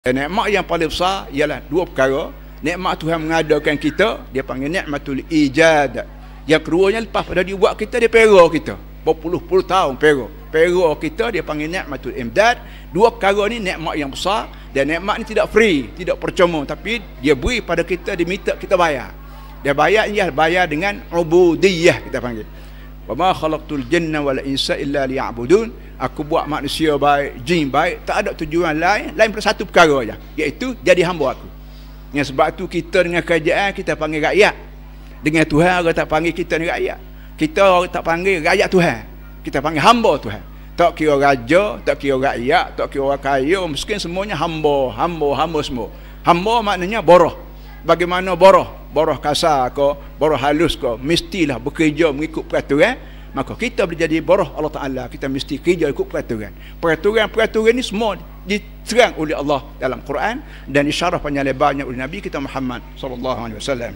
Nikmat yang paling besar ialah dua perkara. Nikmat Tuhan mengadakan kita, dia panggil nikmatul ijad. Yang keduanya, lepas pada dia buat kita, dia pera kita berpuluh-puluh tahun pera kita, dia panggil nikmatul imdad. Dua perkara ni nikmat yang besar, dan nikmat ni tidak free, tidak percuma, tapi dia beri pada kita, dia minta kita bayar. Dia bayar ni bayar dengan ubudiyah, kita panggil. Wa ma khalaqtul jinna wal insa illa liya'budun. Aku buat manusia baik, jin baik, tak ada tujuan lain pada satu perkara aja, iaitu jadi hamba aku. Dengan sebab tu kita dengan kerajaan kita panggil rakyat. Dengan Tuhan orang tak panggil kita ni rakyat. Kita orang tak panggil rakyat Tuhan. Kita panggil hamba Tuhan. Tak kira raja, tak kira rakyat, tak kira orang kaya, miskin, semuanya hamba semua. Hamba maknanya boroh. Bagaimana boroh? Boroh kasar ke, boroh halus ke, mestilah bekerja mengikut peraturan. Maka kita boleh jadi boroh Allah Ta'ala. Kita mesti kerja ikut peraturan. Peraturan ni semua diterang oleh Allah dalam Quran dan disyarah panjang lebarnya oleh Nabi kita Muhammad SAW.